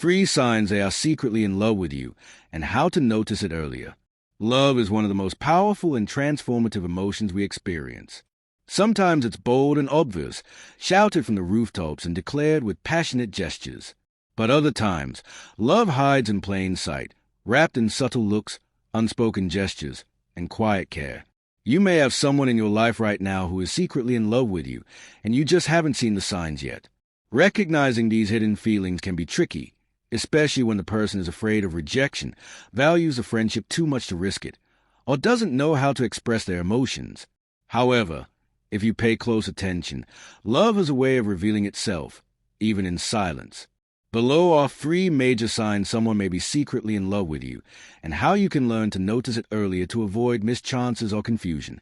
3 signs they are secretly in love with you, and how to notice it earlier. Love is one of the most powerful and transformative emotions we experience. Sometimes it's bold and obvious, shouted from the rooftops and declared with passionate gestures. But other times, love hides in plain sight, wrapped in subtle looks, unspoken gestures, and quiet care. You may have someone in your life right now who is secretly in love with you, and you just haven't seen the signs yet. Recognizing these hidden feelings can be tricky, especially when the person is afraid of rejection, values the friendship too much to risk it, or doesn't know how to express their emotions. However, if you pay close attention, love has a way of revealing itself, even in silence. Below are 3 major signs someone may be secretly in love with you, and how you can learn to notice it earlier to avoid mischances or confusion.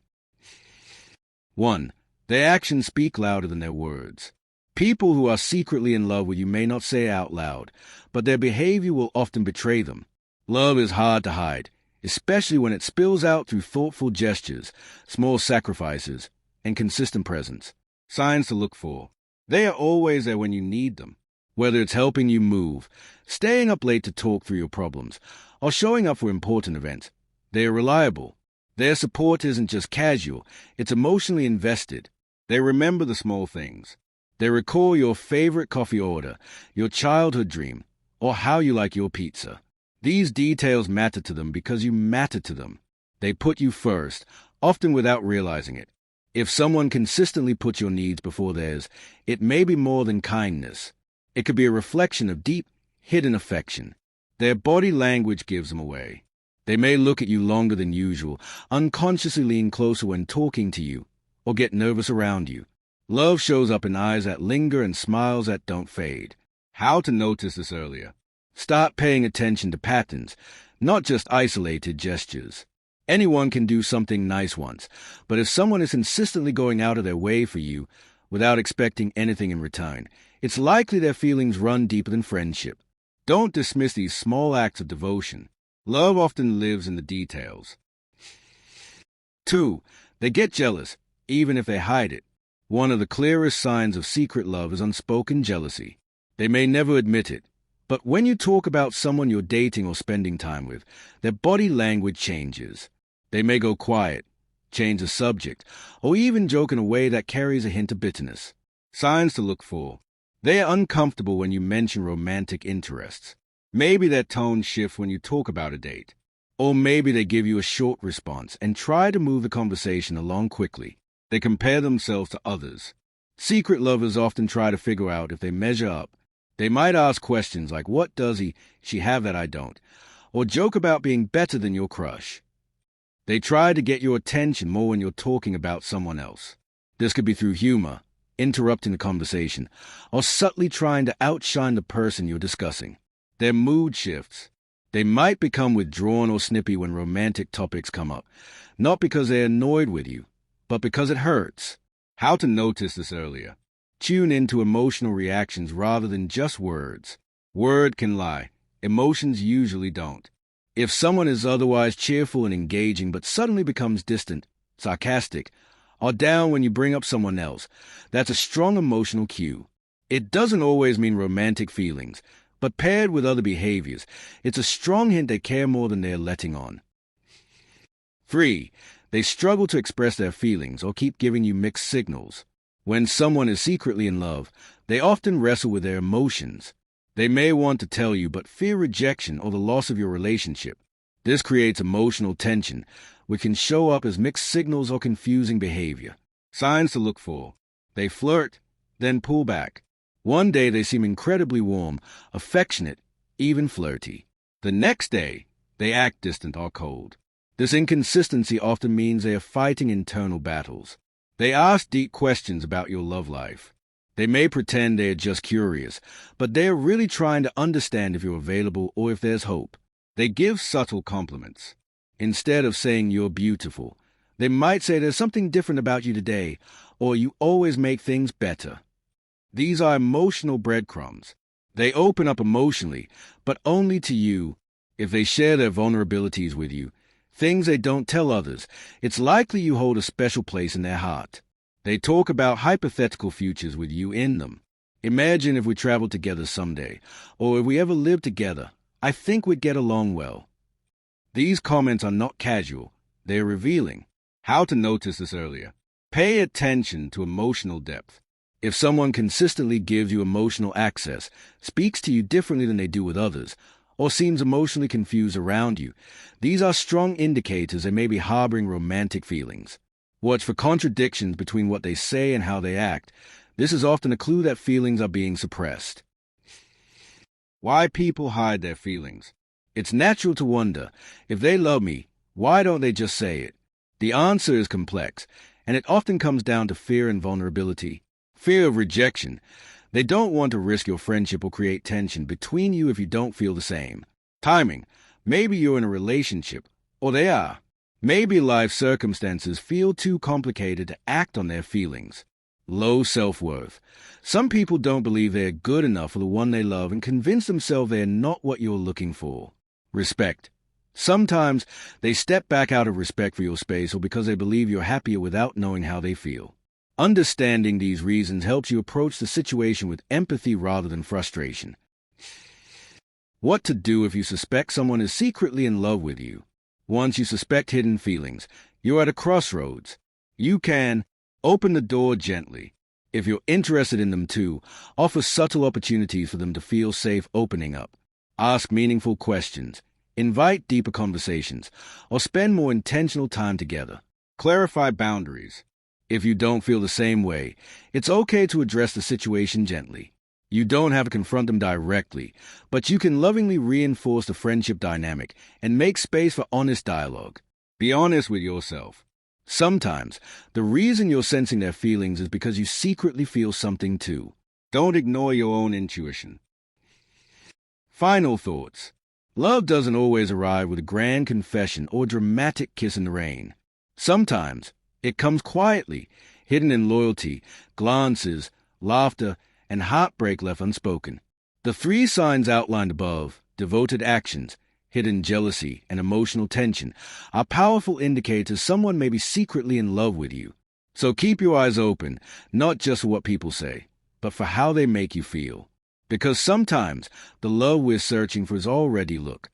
1. Their actions speak louder than their words. People who are secretly in love with you may not say it out loud, but their behavior will often betray them. Love is hard to hide, especially when it spills out through thoughtful gestures, small sacrifices, and consistent presence. Signs to look for. They are always there when you need them. Whether it's helping you move, staying up late to talk through your problems, or showing up for important events, they are reliable. Their support isn't just casual, it's emotionally invested. They remember the small things. They recall your favorite coffee order, your childhood dream, or how you like your pizza. These details matter to them because you matter to them. They put you first, often without realizing it. If someone consistently puts your needs before theirs, it may be more than kindness. It could be a reflection of deep, hidden affection. Their body language gives them away. They may look at you longer than usual, unconsciously lean closer when talking to you, or get nervous around you. Love shows up in eyes that linger and smiles that don't fade. How to notice this earlier. Start paying attention to patterns, not just isolated gestures. Anyone can do something nice once, but if someone is consistently going out of their way for you without expecting anything in return, it's likely their feelings run deeper than friendship. Don't dismiss these small acts of devotion. Love often lives in the details. 2. They get jealous, even if they hide it. One of the clearest signs of secret love is unspoken jealousy. They may never admit it, but when you talk about someone you're dating or spending time with, their body language changes. They may go quiet, change the subject, or even joke in a way that carries a hint of bitterness. Signs to look for. They are uncomfortable when you mention romantic interests. Maybe their tone shifts when you talk about a date. Or maybe they give you a short response and try to move the conversation along quickly. They compare themselves to others. Secret lovers often try to figure out if they measure up. They might ask questions like, "What does she have that I don't?" Or joke about being better than your crush. They try to get your attention more when you're talking about someone else. This could be through humor, interrupting the conversation, or subtly trying to outshine the person you're discussing. Their mood shifts. They might become withdrawn or snippy when romantic topics come up, not because they're annoyed with you, but because it hurts. How to notice this earlier. Tune into emotional reactions rather than just words. Word can lie. Emotions usually don't. If someone is otherwise cheerful and engaging but suddenly becomes distant, sarcastic, or down when you bring up someone else, that's a strong emotional cue. It doesn't always mean romantic feelings, but paired with other behaviors, it's a strong hint they care more than they're letting on. 3. They struggle to express their feelings or keep giving you mixed signals. When someone is secretly in love, they often wrestle with their emotions. They may want to tell you but fear rejection or the loss of your relationship. This creates emotional tension, which can show up as mixed signals or confusing behavior. Signs to look for. They flirt, then pull back. One day they seem incredibly warm, affectionate, even flirty. The next day, they act distant or cold. This inconsistency often means they are fighting internal battles. They ask deep questions about your love life. They may pretend they are just curious, but they are really trying to understand if you're available or if there's hope. They give subtle compliments. Instead of saying you're beautiful, they might say there's something different about you today, or you always make things better. These are emotional breadcrumbs. They open up emotionally, but only to you. If they share their vulnerabilities with you, things they don't tell others, it's likely you hold a special place in their heart. They talk about hypothetical futures with you in them. Imagine if we traveled together someday, or if we ever lived together. I think we'd get along well. These comments are not casual, they are revealing. How to notice this earlier. Pay attention to emotional depth. If someone consistently gives you emotional access, speaks to you differently than they do with others, or seems emotionally confused around you, these are strong indicators they may be harboring romantic feelings. Watch for contradictions between what they say and how they act. This is often a clue that feelings are being suppressed. Why people hide their feelings. It's natural to wonder, if they love me, why don't they just say it? The answer is complex, and it often comes down to fear and vulnerability. Fear of rejection. They don't want to risk your friendship or create tension between you if you don't feel the same. Timing. Maybe you're in a relationship, or they are. Maybe life circumstances feel too complicated to act on their feelings. Low self-worth. Some people don't believe they're good enough for the one they love and convince themselves they're not what you're looking for. Respect. Sometimes they step back out of respect for your space or because they believe you're happier without knowing how they feel. Understanding these reasons helps you approach the situation with empathy rather than frustration. What to do if you suspect someone is secretly in love with you. Once you suspect hidden feelings, you're at a crossroads. You can open the door gently. If you're interested in them too, offer subtle opportunities for them to feel safe opening up. Ask meaningful questions, invite deeper conversations, or spend more intentional time together. Clarify boundaries. If you don't feel the same way, it's okay to address the situation gently. You don't have to confront them directly, but you can lovingly reinforce the friendship dynamic and make space for honest dialogue. Be honest with yourself. Sometimes, the reason you're sensing their feelings is because you secretly feel something too. Don't ignore your own intuition. Final thoughts. Love doesn't always arrive with a grand confession or dramatic kiss in the rain. Sometimes, it comes quietly, hidden in loyalty, glances, laughter, and heartbreak left unspoken. The 3 signs outlined above, devoted actions, hidden jealousy, and emotional tension, are powerful indicators someone may be secretly in love with you. So keep your eyes open, not just for what people say, but for how they make you feel. Because sometimes the love we're searching for is already, look,